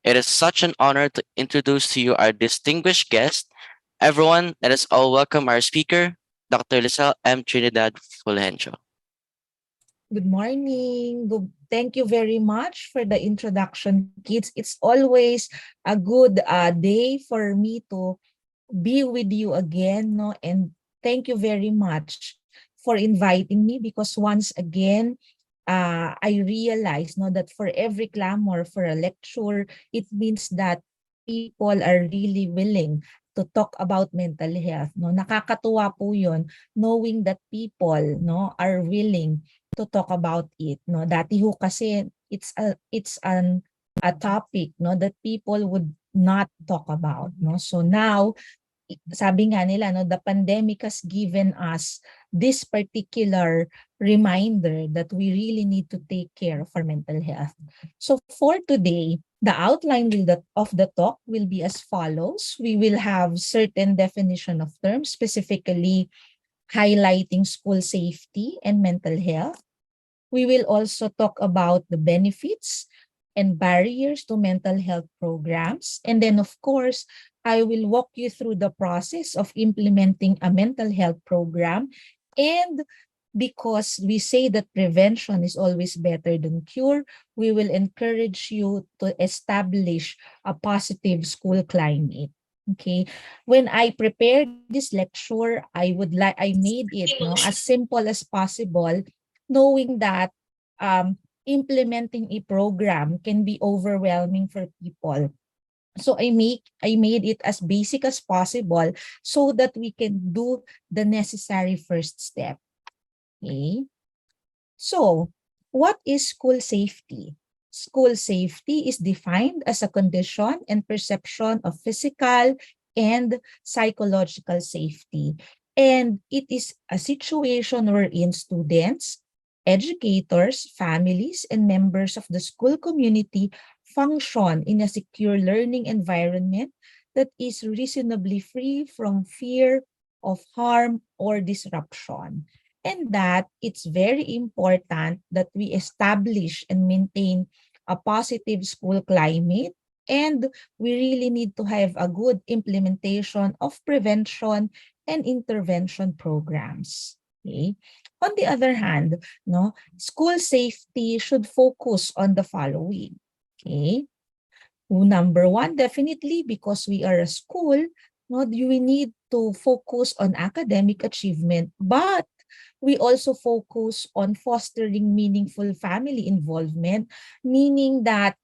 It is such an honor to introduce to you our distinguished guest. Everyone, let us all welcome our speaker, Dr. Liecel M. Trinidad-Fulgencio. Good morning. Thank you very much for the introduction, kids. It's always a good day for me to be with you again, no? And thank you very much for inviting me because once again, I realize no that for every clamor for a lecture, it means that people are really willing to talk about mental health. No, nakakatuwa po 'yon knowing that people no are willing to talk about it. No, dati ho kasi it's a topic no that people would not talk about. No, so now sabi nga nila no the pandemic has given us this particular reminder that we really need to take care of our mental health. So for today, the outline of the talk will be as follows. We will have certain definition of terms, specifically highlighting school safety and mental health. We will also talk about the benefits and barriers to mental health programs. And then, of course, I will walk you through the process of implementing a mental health program. And because we say that prevention is always better than cure, we will encourage you to establish a positive school climate. Okay. When I prepared this lecture, I made it no as simple as possible, knowing that implementing a program can be overwhelming for people. So I made it as basic as possible so that we can do the necessary first step. Okay. So, what is school safety? School safety is defined as a condition and perception of physical and psychological safety. And it is a situation wherein students, educators, families, and members of the school community function in a secure learning environment that is reasonably free from fear of harm or disruption. And that it's very important that we establish and maintain a positive school climate, and we really need to have a good implementation of prevention and intervention programs. Okay. On the other hand, no, school safety should focus on the following. Okay. Number one, definitely because we are a school, no, we need to focus on academic achievement, but we also focus on fostering meaningful family involvement, meaning that,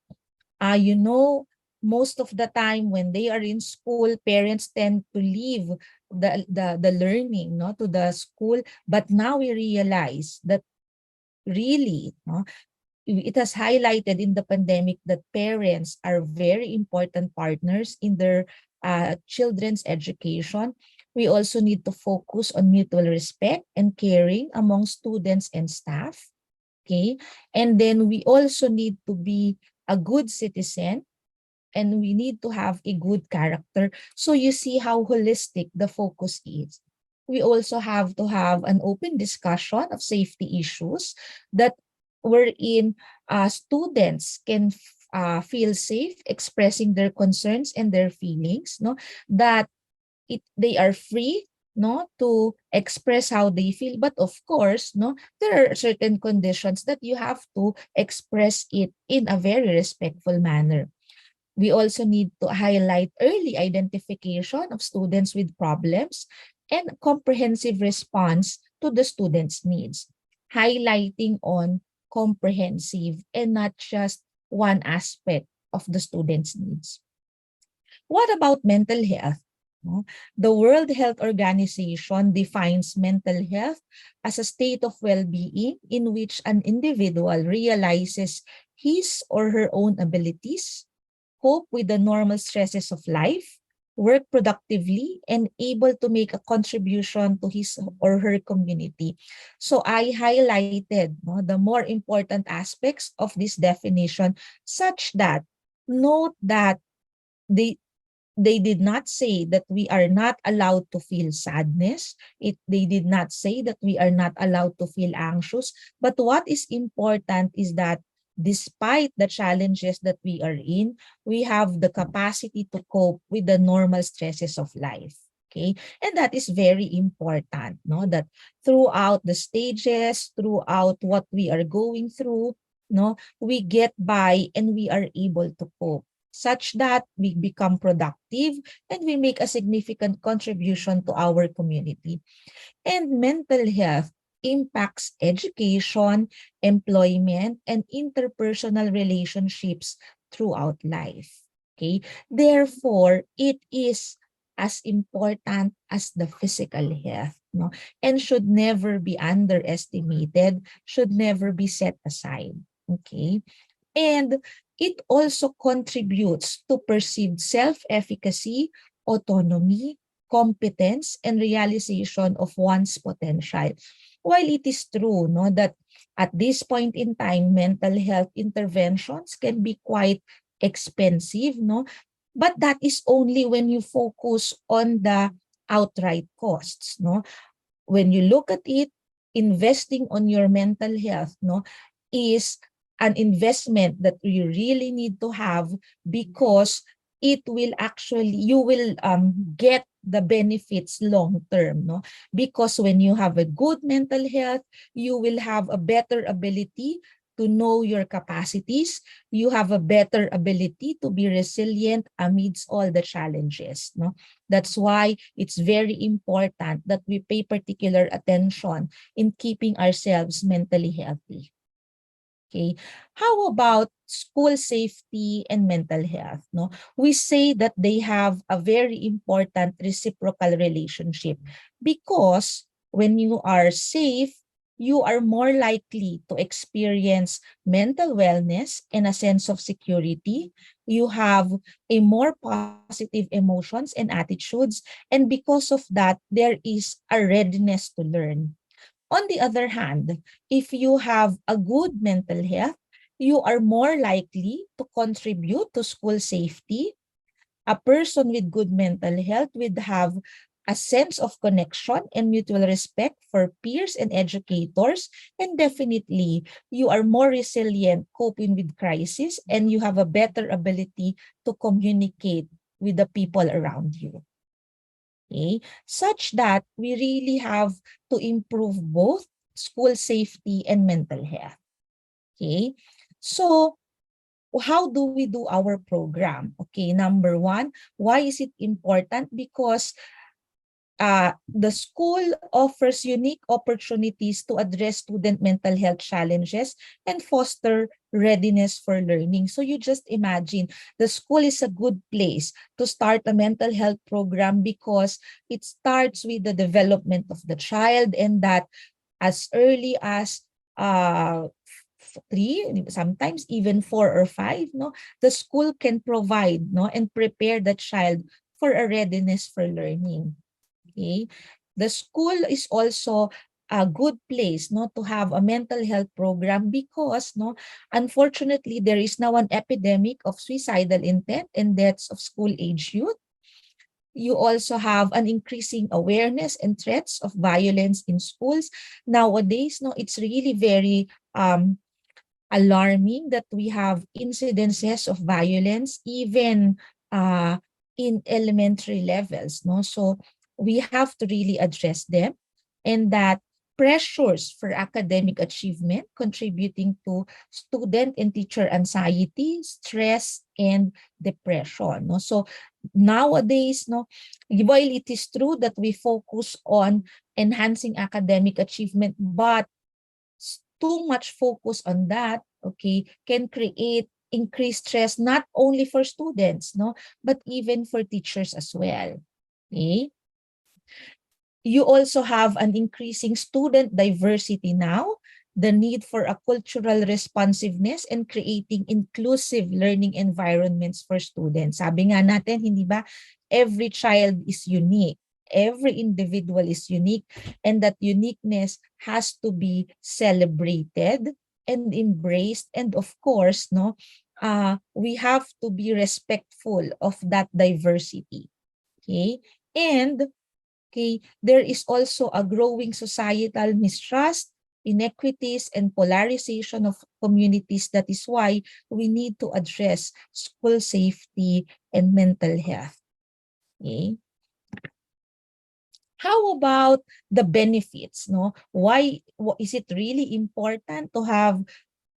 most of the time when they are in school, parents tend to leave the learning no, to the school. But now we realize that really, no, it has highlighted in the pandemic that parents are very important partners in their children's education. We also need to focus on mutual respect and caring among students and staff. Okay. And then we also need to be a good citizen, and we need to have a good character. So you see how holistic the focus is. We also have to have an open discussion of safety issues that wherein students can feel safe expressing their concerns and their feelings, no, that they are free no to express how they feel, but of course no there are certain conditions that you have to express it in a very respectful manner. We also need to highlight early identification of students with problems and comprehensive response to the students' needs, highlighting on comprehensive and not just one aspect of the students' needs. What about mental health? No? The World Health Organization defines mental health as a state of well-being in which an individual realizes his or her own abilities, cope with the normal stresses of life, work productively, and able to make a contribution to his or her community. So I highlighted no, the more important aspects of this definition, such that note that they they did not say that we are not allowed to feel sadness. They did not say that we are not allowed to feel anxious. But what is important is that despite the challenges that we are in, we have the capacity to cope with the normal stresses of life. Okay, and that is very important, no? That throughout the stages, throughout what we are going through, no, we get by and we are able to cope such that we become productive and we make a significant contribution to our community. And mental health impacts education, employment, and interpersonal relationships throughout life. Okay? Therefore, it is as important as the physical health, no? And should never be underestimated, should never be set aside. Okay? And it also contributes to perceived self-efficacy, autonomy, competence, and realization of one's potential. While it is true, no, that at this point in time, mental health interventions can be quite expensive, no, but that is only when you focus on the outright costs, no. When you look at it, investing on your mental health, no, is an investment that you really need to have, because it will actually, you will get the benefits long term, no? Because when you have a good mental health, you will have a better ability to know your capacities. You have a better ability to be resilient amidst all the challenges, no? That's why it's very important that we pay particular attention in keeping ourselves mentally healthy. Okay. How about school safety and mental health? No, we say that they have a very important reciprocal relationship, because when you are safe, you are more likely to experience mental wellness and a sense of security. You have a more positive emotions and attitudes, and because of that, there is a readiness to learn. On the other hand, if you have a good mental health, you are more likely to contribute to school safety. A person with good mental health would have a sense of connection and mutual respect for peers and educators. And definitely, you are more resilient coping with crisis, and you have a better ability to communicate with the people around you. Okay, such that we really have to improve both school safety and mental health. Okay, so how do we do our program? Okay, number one, why is it important? Because the school offers unique opportunities to address student mental health challenges and foster readiness for learning. So you just imagine, the school is a good place to start a mental health program, because it starts with the development of the child, and that as early as uh, 3, sometimes even 4 or 5, no, the school can provide, no, and prepare the child for a readiness for learning. Okay, the school is also a good place, no, to have a mental health program, because, no, unfortunately there is now an epidemic of suicidal intent and deaths of school age youth. You also have an increasing awareness and threats of violence in schools nowadays. No, it's really very alarming that we have incidences of violence even in elementary levels, no? So we have to really address them, and that pressures for academic achievement contributing to student and teacher anxiety, stress, and depression, no? So nowadays, no, while it is true that we focus on enhancing academic achievement, but too much focus on that, okay, can create increased stress, not only for students, no, but even for teachers as well. Okay. You also have an increasing student diversity now, the need for a cultural responsiveness and creating inclusive learning environments for students. Sabi nga natin, hindi ba, every child is unique. Every individual is unique, and that uniqueness has to be celebrated and embraced. And of course, no, we have to be respectful of that diversity. Okay? And okay, there is also a growing societal mistrust inequities, and polarization of communities. That is why we need to address school safety and mental health. Okay? How about the benefits? No, is it really important to have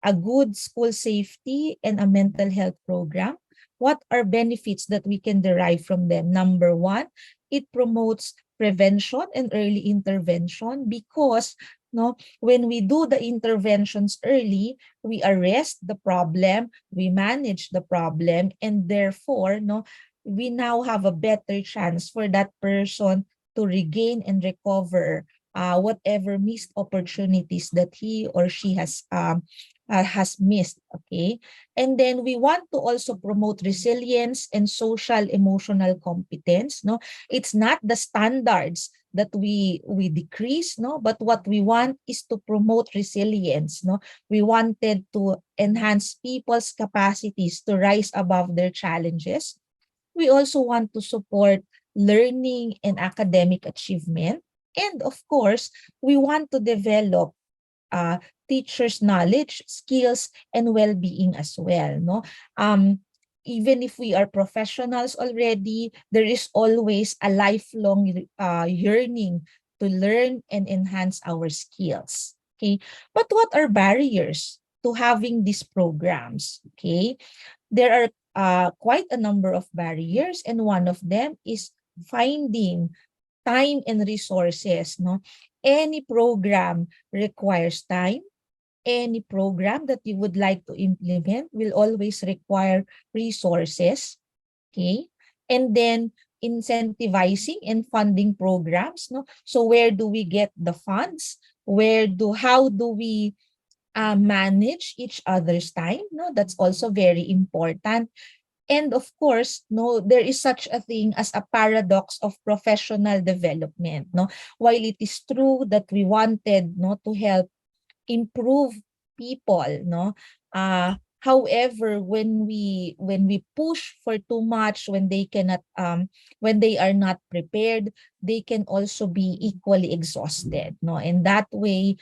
a good school safety and a mental health program? What are benefits that we can derive from them? Number one, it promotes prevention and early intervention because no, when we do the interventions early, we arrest the problem, we manage the problem, and therefore, no, we now have a better chance for that person to regain and recover whatever missed opportunities that he or she has missed. Okay, and then we want to also promote resilience and social emotional competence. No, it's not the standards that we decrease, no, but what we want is to promote resilience. No, we wanted to enhance people's capacities to rise above their challenges. We also want to support learning and academic achievement. And of course, we want to develop uh, teachers' knowledge, skills, and well-being as well. No, even if we are professionals already, there is always a lifelong yearning to learn and enhance our skills. Okay, but what are barriers to having these programs? Okay, there are quite a number of barriers, and one of them is finding time and resources. No, any program requires time. Any program that you would like to implement will always require resources. Okay, and then incentivizing and funding programs. No, so where do we get the funds? How do we manage each other's time? No, that's also very important. And of course, no, there is such a thing as a paradox of professional development. No, while it is true that we wanted no to help improve people, no, however, when we push for too much, when they are not prepared, they can also be equally exhausted. No, and that way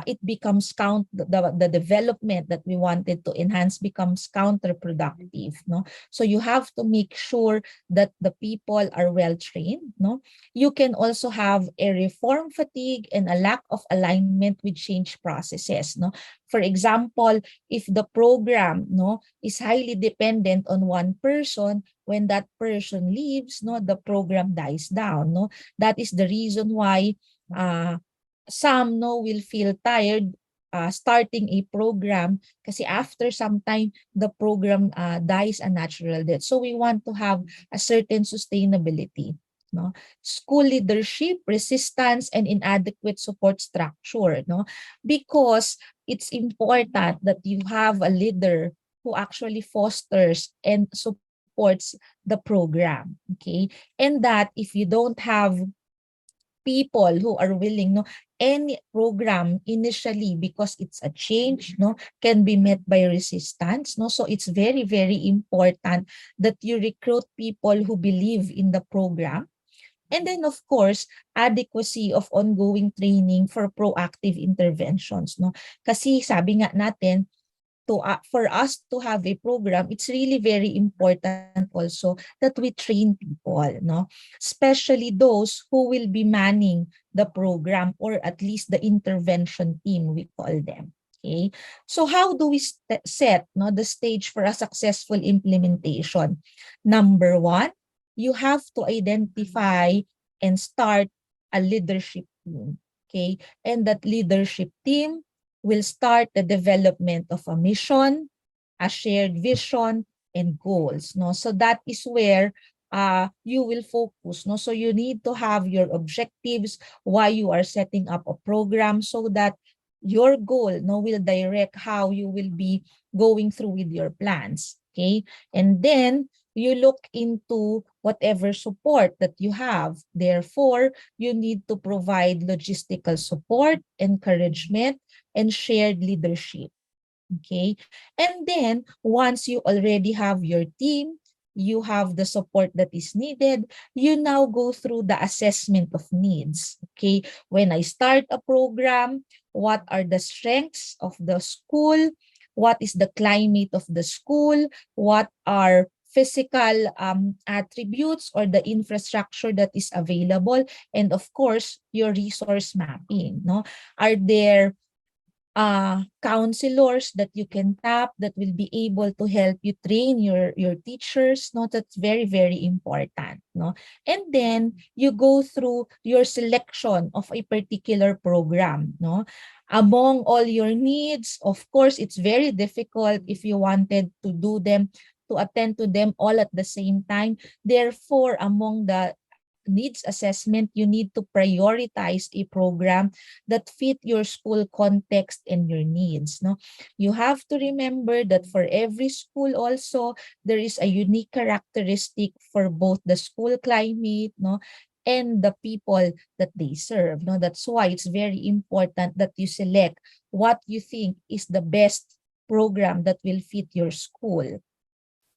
it becomes the development that we wanted to enhance becomes counterproductive. No, so you have to make sure that the people are well trained. No, you can also have a reform fatigue and a lack of alignment with change processes. No, for example, if the program no is highly dependent on one person, when that person leaves, no, the program dies down. No, that is the reason why uh, some no will feel tired starting a program kasi after some time the program dies a natural death. So we want to have a certain sustainability. No, school leadership, resistance, and inadequate support structure. No, because it's important that you have a leader who actually fosters and supports the program. Okay, and that if you don't have people who are willing, no, any program initially, because it's a change, no, can be met by resistance. No, so it's very very important that you recruit people who believe in the program. And then of course, adequacy of ongoing training for proactive interventions. No, kasi sabi nga natin, for us to have a program, it's really very important also that we train people, no? Especially those who will be manning the program, or at least the intervention team, we call them. Okay, so how do we set no the stage for a successful implementation? Number one, you have to identify and start a leadership team. Okay, and that leadership team will start the development of a mission, a shared vision, and goals. No, so that is where you will focus. No, so you need to have your objectives, why you are setting up a program, so that your goal no will direct how you will be going through with your plans. Okay, and then you look into whatever support that you have. Therefore, you need to provide logistical support, encouragement, and shared leadership. Okay, and then once you already have your team, you have the support that is needed, you now go through the assessment of needs. Okay, when I start a program, what are the strengths of the school? What is the climate of the school? What are physical attributes or the infrastructure that is available? And of course, your resource mapping. No, are there counselors that you can tap that will be able to help you train your teachers? No, that's very very important. No, and then you go through your selection of a particular program. No, among all your needs, of course it's very difficult if you wanted to do them, to attend to them all at the same time. Therefore, among the needs assessment, you need to prioritize a program that fit your school context and your needs. No, you have to remember that for every school also there is a unique characteristic for both the school climate, no, and the people that they serve. No, that's why it's very important that you select what you think is the best program that will fit your school.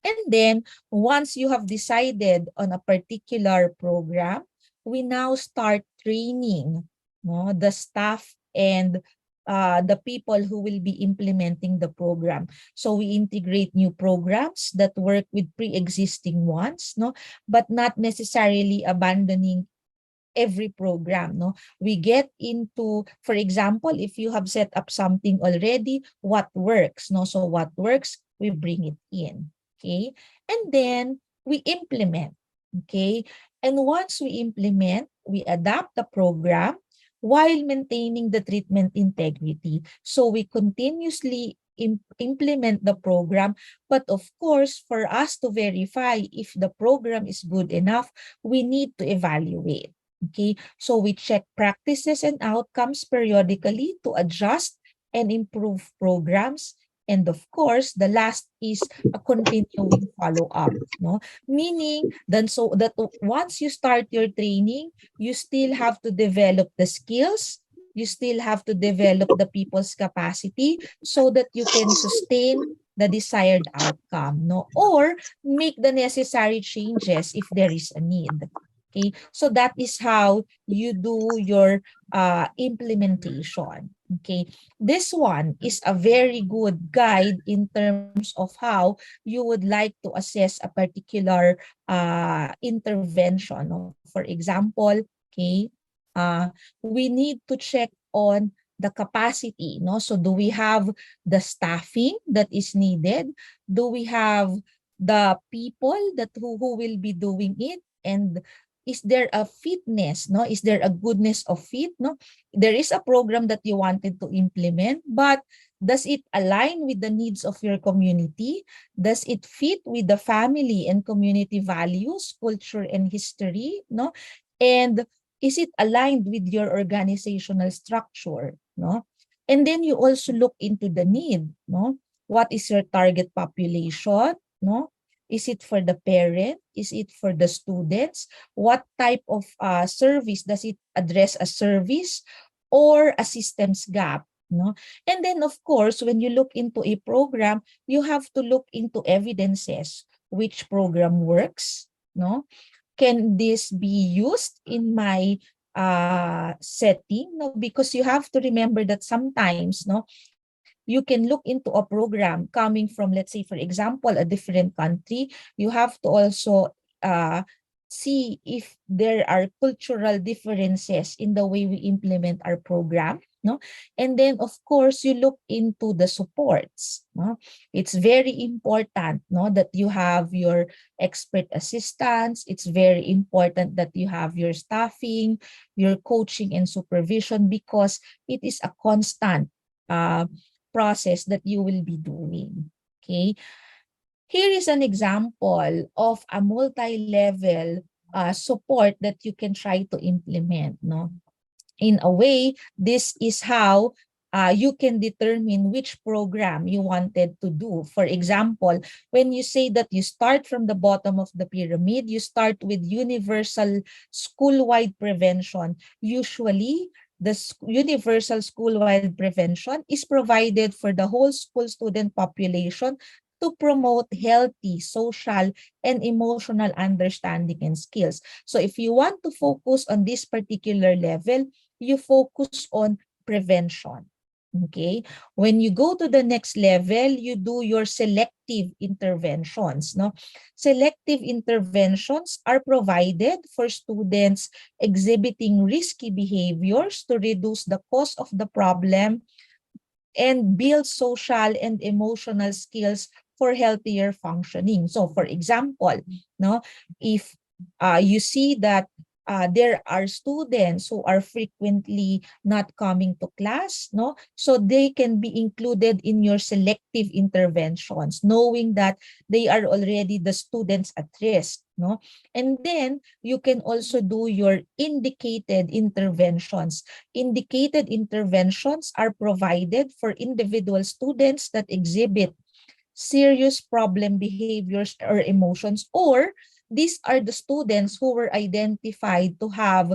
And then once you have decided on a particular program, we now start training, no, the staff and the people who will be implementing the program. So we integrate new programs that work with pre-existing ones, no, but not necessarily abandoning every program. No, we get into, for example, if you have set up something already, what works? No, so what works, we bring it in. Okay, and then we implement. Okay, and once we implement, we adapt the program while maintaining the treatment integrity. So we continuously implement the program, but of course, for us to verify if the program is good enough, we need to evaluate. Okay, so we check practices and outcomes periodically to adjust and improve programs. And of course, the last is a continuing follow-up. No, meaning then so that once you start your training, you still have to develop the skills. You still have to develop the people's capacity so that you can sustain the desired outcome, no, or make the necessary changes if there is a need. Okay, so that is how you do your implementation. Okay, this one is a very good guide in terms of how you would like to assess a particular intervention. No? For example, okay, we need to check on the capacity. No, so do we have the staffing that is needed? Do we have the people that who will be doing it? And is there a fitness? No, is there a goodness of fit? No, there is a program that you wanted to implement, but does it align with the needs of your community? Does it fit with the family and community values, culture, and history? No, and is it aligned with your organizational structure? No, and then you also look into the need. No, what is your target population? No, is it for the parent? Is it for the students? What type of service does it address? A service or a systems gap? No? And then, of course, when you look into a program, you have to look into evidences. Which program works? No? Can this be used in my setting? No, because you have to remember that sometimes, no, you can look into a program coming from, let's say, for example, a different country. You have to also see if there are cultural differences in the way we implement our program. No, and then of course you look into the supports. No, it's very important, no, that you have your expert assistants. It's very important that you have your staffing, your coaching and supervision, because it is a constant process that you will be doing. Okay, here is an example of a multi-level support that you can try to implement. No, in a way, this is how you can determine which program you wanted to do. For example, when you say that you start from the bottom of the pyramid, you start with universal school-wide prevention. Usually, the universal school-wide prevention is provided for the whole school student population to promote healthy social and emotional understanding and skills. So if you want to focus on this particular level, you focus on prevention. Okay? When you go to the next level, you do your selective interventions. No? Selective interventions are provided for students exhibiting risky behaviors to reduce the cause of the problem and build social and emotional skills for healthier functioning. So for example, no, if you see that there are students who are frequently not coming to class, no, so they can be included in your selective interventions, knowing that they are already the students at risk, no. And then you can also do your indicated interventions. Indicated interventions are provided for individual students that exhibit serious problem behaviors or emotions, or these are the students who were identified to have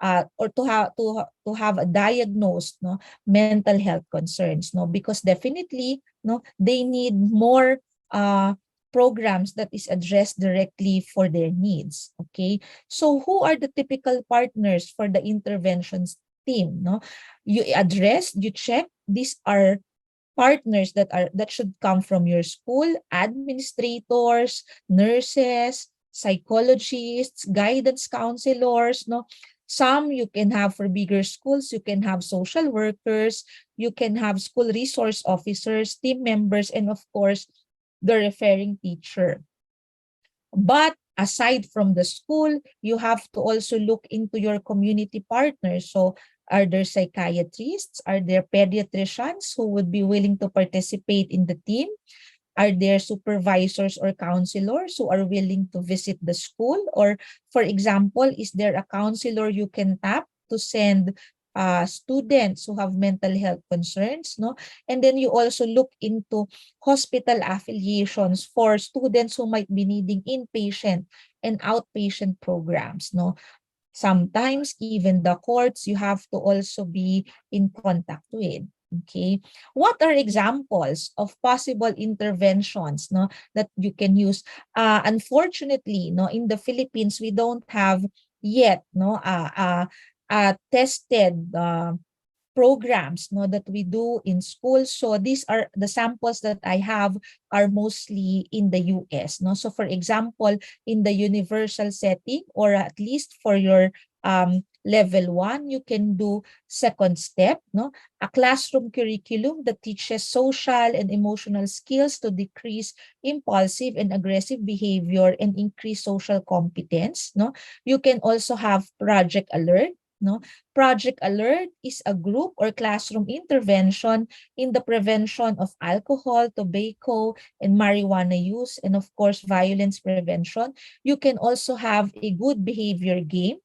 to have a diagnosed, no, mental health concerns, no, because definitely, no, they need more programs that is addressed directly for their needs. Okay, so who are the typical partners for the interventions team? No, you check, these are partners that should come from your school: administrators, nurses, psychologists, guidance counselors, no. Some you can have for bigger schools, you can have social workers, you can have school resource officers, team members, and of course the referring teacher. But aside from the school, you have to also look into your community partners. So are there psychiatrists? Are there pediatricians who would be willing to participate in the team? Are there supervisors or counselors who are willing to visit the school? Or, for example, is there a counselor you can tap to send students who have mental health concerns? No, and then you also look into hospital affiliations for students who might be needing inpatient and outpatient programs. No, sometimes even the courts you have to also be in contact with. Okay, what are examples of possible interventions, no, that you can use? Unfortunately, no, in the Philippines we don't have yet, no, tested programs, no, that we do in school. So these are the samples that I have are mostly in the US, no. So for example, in the universal setting, or at least for your level 1, you can do second step, no, a classroom curriculum that teaches social and emotional skills to decrease impulsive and aggressive behavior and increase social competence, no. You can also have Project Alert, no. Project Alert is a group or classroom intervention in the prevention of alcohol, tobacco, and marijuana use, and of course, violence prevention. You can also have a good behavior game.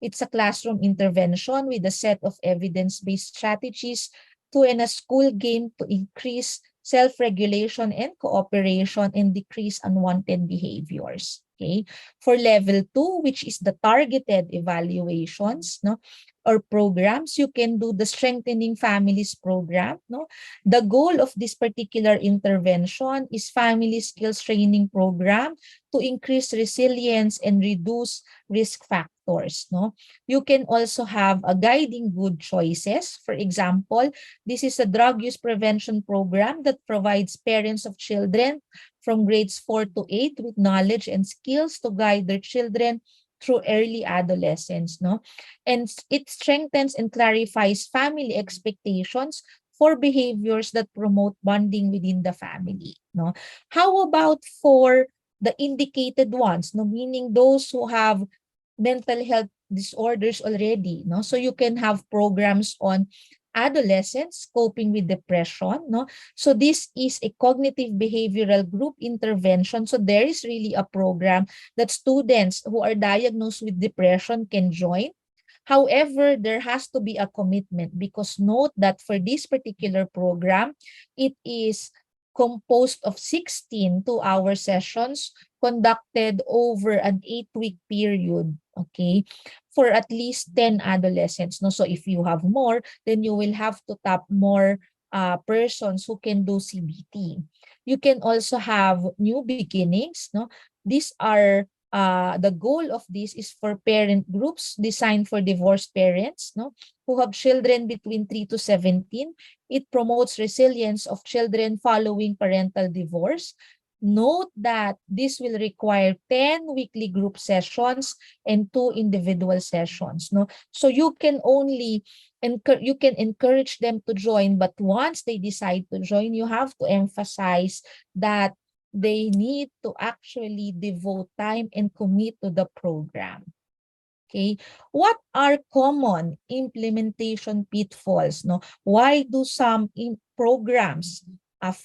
It's a classroom intervention with a set of evidence-based strategies to in a school game to increase self-regulation and cooperation and decrease unwanted behaviors. Okay. For level 2, which is the targeted evaluations, no, or programs, you can do the Strengthening Families program. No, the goal of this particular intervention is family skills training program to increase resilience and reduce risk factors. No, you can also have a guiding good choices. For example, this is a drug use prevention program that provides parents of children from grades 4 to 8 with knowledge and skills to guide their children through early adolescence, no? And it strengthens and clarifies family expectations for behaviors that promote bonding within the family, no? How about for the indicated ones, no, meaning those who have mental health disorders already, no? So you can have programs on adolescents coping with depression, no? So this is a cognitive behavioral group intervention. So there is really a program that students who are diagnosed with depression can join. However, there has to be a commitment, because note that for this particular program, it is composed of 16 two-hour sessions conducted over an 8-week period, okay, for at least 10 adolescents. No? So if you have more, then you will have to tap more persons who can do CBT. You can also have new beginnings, no? These are the goal of this is for parent groups designed for divorced parents, no, who have children between 3 to 17. It promotes resilience of children following parental divorce. Note that this will require 10 weekly group sessions and 2 individual sessions, no. So you can only you can encourage them to join, but once they decide to join, you have to emphasize that they need to actually devote time and commit to the program. Okay, what are common implementation pitfalls? No, why do some programs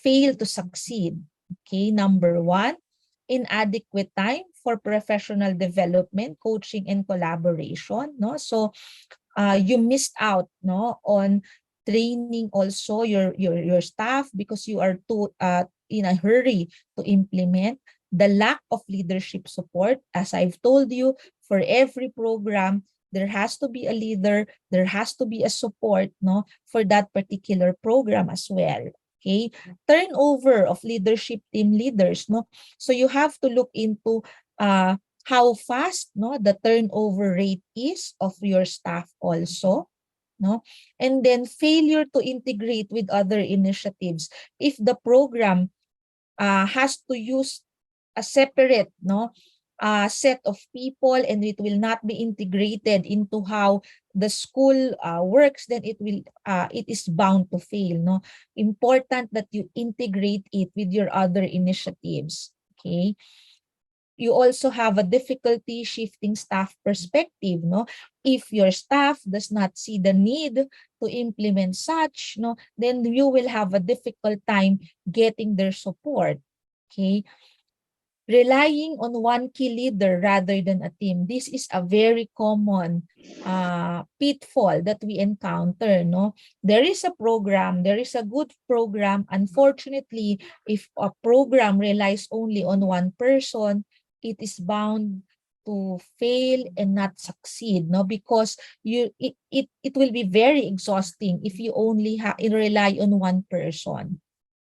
fail to succeed? Okay, number one, inadequate time for professional development, coaching, and collaboration. No, so you missed out, no, on training also your staff because you are too in a hurry to implement. The lack of leadership support, as I've told you, for every program there has to be a leader, there has to be a support, no, for that particular program as well. Okay, turnover of leadership team leaders, no, so you have to look into how fast, no, the turnover rate is of your staff also, no, and then failure to integrate with other initiatives. If the program has to use a separate, no, set of people, and it will not be integrated into how the school works, then it is bound to fail, no. Important that you integrate it with your other initiatives. Okay, you also have a difficulty shifting staff perspective, no. If your staff does not see the need to implement such, no, then you will have a difficult time getting their support. Okay, relying on one key leader rather than a team, this is a very common pitfall that we encounter, no. There is a program, there is a good program. Unfortunately, if a program relies only on one person, it is bound to fail and not succeed, no, because it will be very exhausting if you only rely on one person.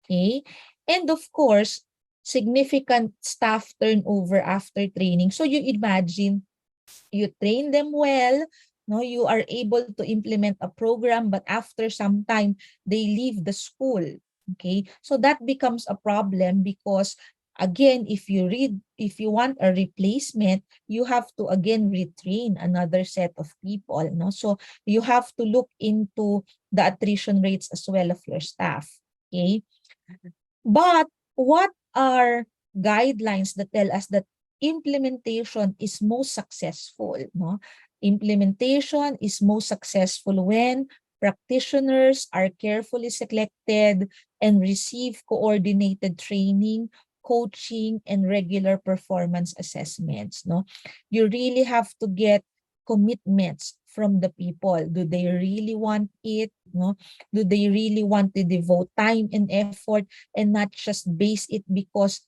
Okay, and of course, significant staff turnover after training. So you imagine, you train them well, no, you are able to implement a program, but after some time they leave the school. Okay, so that becomes a problem because again, if you want a replacement, you have to again retrain another set of people, no. So you have to look into the attrition rates as well of your staff. Okay, but what are guidelines that tell us that implementation is most successful? No? Implementation is most successful when practitioners are carefully selected and receive coordinated training, coaching, and regular performance assessments. No? You really have to get commitments from the people. Do they really want it? No? Do they really want to devote time and effort and not just base it because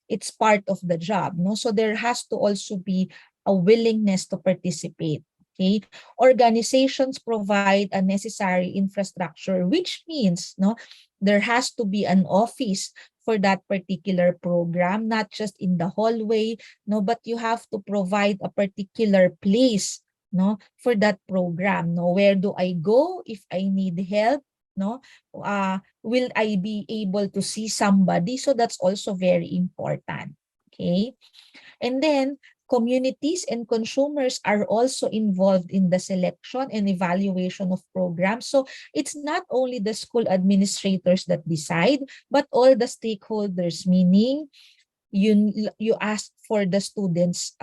it's part of the job, no? So there has to also be a willingness to participate. Okay, organizations provide a necessary infrastructure, which means, no, there has to be an office for that particular program, not just in the hallway, no, but you have to provide a particular place, no, for that program. No, where do I go if I need help? No, will I be able to see somebody? So that's also very important. Okay, and then communities and consumers are also involved in the selection and evaluation of programs. So it's not only the school administrators that decide, but all the stakeholders, meaning you ask for the students'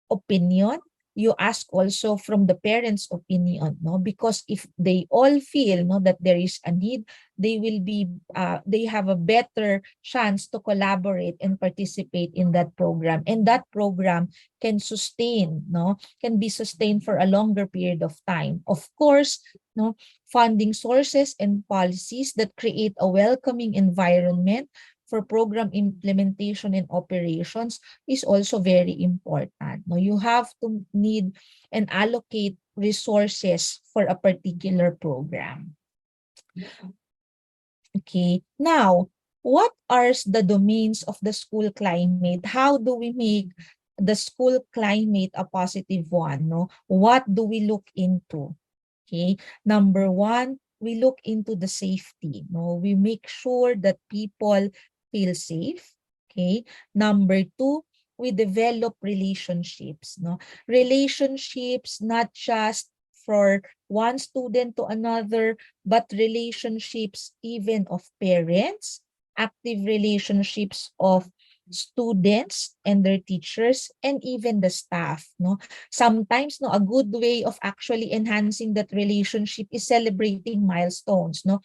opinion. You ask also from the parents' opinion, no, because if they all feel, no, that there is a need, they have a better chance to collaborate and participate in that program, and that program can sustain, no, can be sustained for a longer period of time. Of course, no, funding sources and policies that create a welcoming environment for program implementation and operations is also very important. No, you have to need and allocate resources for a particular program. Okay, now what are the domains of the school climate? How do we make the school climate a positive one? No? What do we look into? Okay. Number one, we look into the safety. No, we make sure that people feel safe. Okay. Number two, we develop relationships. No, relationships not just for one student to another, but relationships even of parents, active relationships of students and their teachers, and even the staff. No, sometimes no, a good way of actually enhancing that relationship is celebrating milestones. No,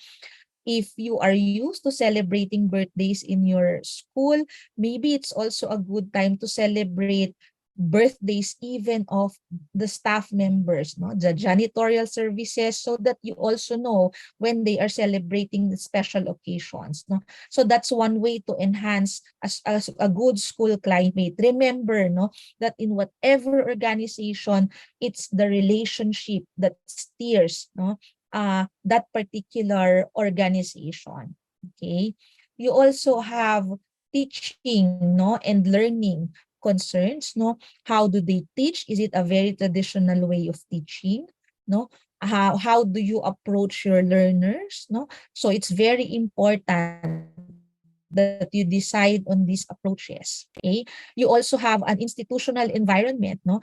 if you are used to celebrating birthdays in your school, maybe it's also a good time to celebrate birthdays even of the staff members, no, the janitorial services, so that you also know when they are celebrating the special occasions. No, so that's one way to enhance as a good school climate. Remember, no, that in whatever organization, it's the relationship that steers, no, that particular organization. Okay. You also have teaching, no, and learning concerns. No, how do they teach? Is it a very traditional way of teaching? No, how do you approach your learners? No, so it's very important that you decide on these approaches. Okay. You also have an institutional environment. No,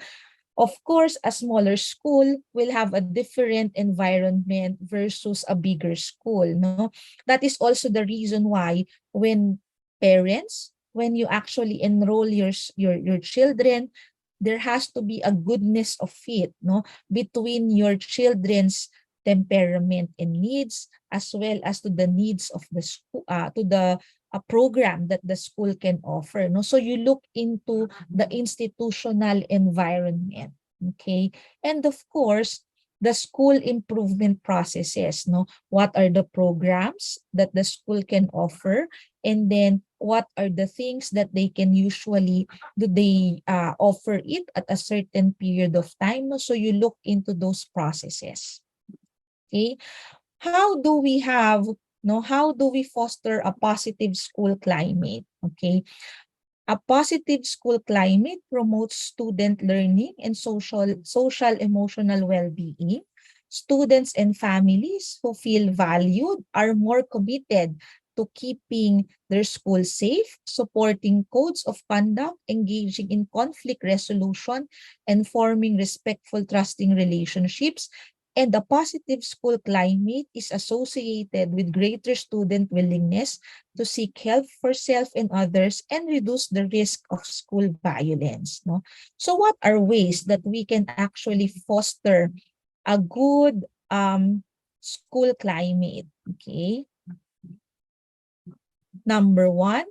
of course, a smaller school will have a different environment versus a bigger school. No, that is also the reason why when parents, when you actually enroll your children, there has to be a goodness of fit, no, between your children's temperament and needs, as well as to the needs of the school, to the a program that the school can offer. No, so you look into the institutional environment. Okay, and of course, the school improvement processes. No, what are the programs that the school can offer, and then what are the things that they can usually do they offer it at a certain period of time. No, so you look into those processes. Okay, how do we have, no, how do we foster a positive school climate? Okay, a positive school climate promotes student learning and social emotional well-being. Students and families who feel valued are more committed to keeping their school safe, supporting codes of conduct, engaging in conflict resolution, and forming respectful, trusting relationships. And a positive school climate is associated with greater student willingness to seek help for self and others and reduce the risk of school violence. No? So what are ways that we can actually foster a good school climate? Okay. Number one,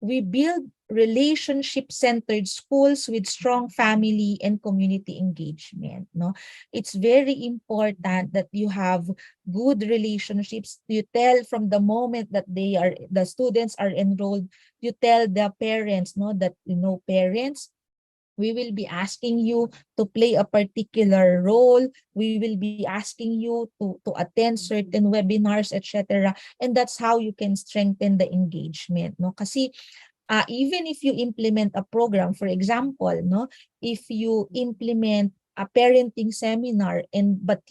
we build relationship-centered schools with strong family and community engagement. No, it's very important that you have good relationships. You tell from the moment that the students are enrolled. You tell the parents, no, that parents, we will be asking you to play a particular role. We will be asking you to attend certain webinars, etc. And that's how you can strengthen the engagement. No, kasi even if you implement a program, for example, no, if you implement a parenting seminar but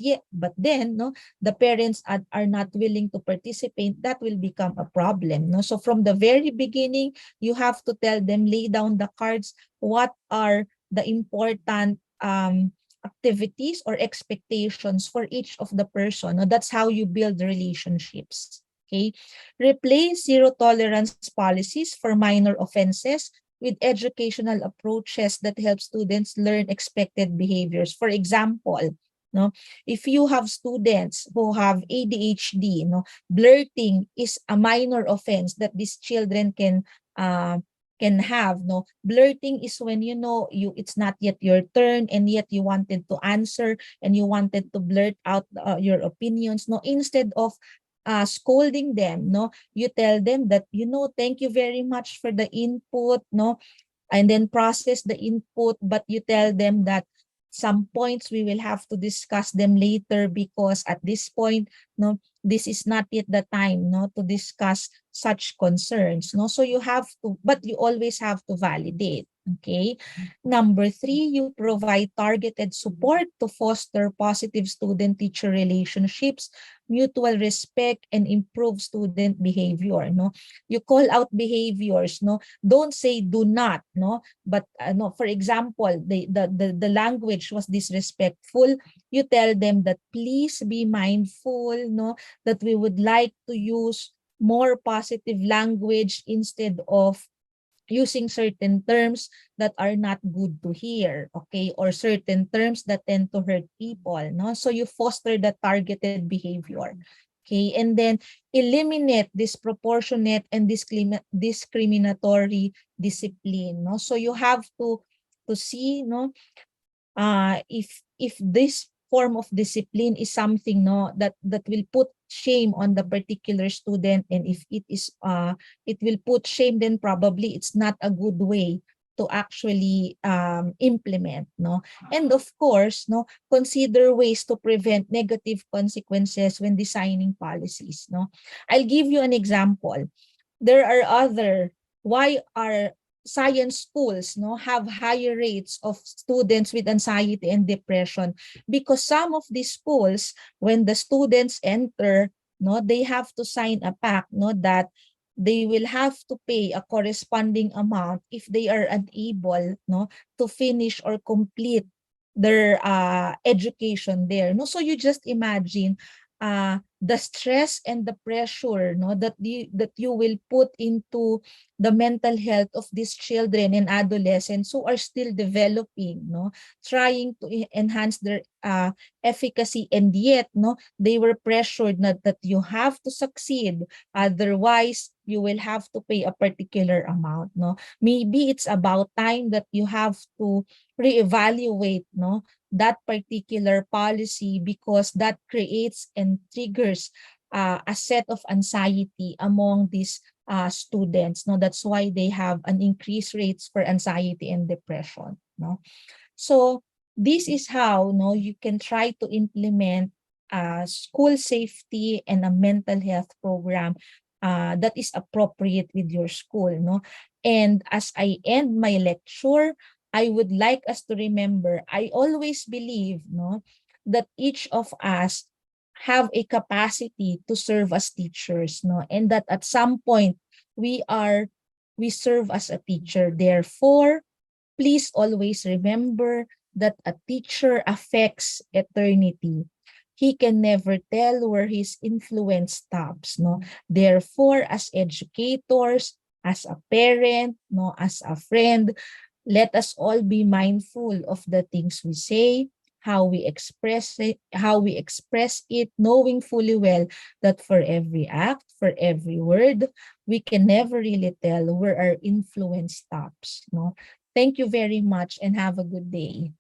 then no, the parents are not willing to participate, that will become a problem. No, so from the very beginning, you have to tell them, lay down the cards, what are the important activities or expectations for each of the person. No, that's how you build relationships. Okay, replace zero tolerance policies for minor offenses with educational approaches that help students learn expected behaviors. For example, no, if you have students who have ADHD, no, blurting is a minor offense that these children can have. No, blurting is when it's not yet your turn and yet you wanted to answer and you wanted to blurt out your opinions. No, instead of scolding them, no, you tell them that, thank you very much for the input, no, and then process the input, but you tell them that some points we will have to discuss them later because at this point, no, this is not yet the time, no, to discuss such concerns, no. So you have to, but you always have to validate. Okay. Number three, you provide targeted support to foster positive student-teacher relationships, mutual respect, and improve student behavior. No, you call out behaviors. No, don't say do not. No, but no. For example, the language was disrespectful. You tell them that please be mindful. No, that we would like to use more positive language instead of using certain terms that are not good to hear, okay, or certain terms that tend to hurt people, no. So you foster the targeted behavior, okay, and then eliminate disproportionate and discriminatory discipline, no. So you have to see, no, if this form of discipline is something, no, that will put shame on the particular student, and if it will put shame, then probably it's not a good way to actually implement, no. And of course, no, consider ways to prevent negative consequences when designing policies, no. I'll give you an example. There are other, why are science schools, no, have higher rates of students with anxiety and depression? Because some of these schools, when the students enter, no, they have to sign a pact, no, that they will have to pay a corresponding amount if they are unable, no, to finish or complete their education there, no. So you just imagine the stress and the pressure, no, that you will put into the mental health of these children and adolescents who are still developing, no, trying to enhance their efficacy, and yet, no, they were pressured that you have to succeed, otherwise you will have to pay a particular amount, no. Maybe it's about time that you have to reevaluate, no, that particular policy, because that creates and triggers a set of anxiety among these students, no. That's why they have an increased rates for anxiety and depression, no. So this is how, no, you can try to implement school safety and a mental health program that is appropriate with your school, no. And as I end my lecture, I would like us to remember, I always believe, no, that each of us have a capacity to serve as teachers, no, and that at some point we serve as a teacher. Therefore, please always remember that a teacher affects eternity. He can never tell where his influence stops, no. Therefore, as educators, as a parent, no, as a friend, let us all be mindful of the things we say, how we express it, knowing fully well that for every act, for every word, we can never really tell where our influence stops, no. Thank you very much and have a good day.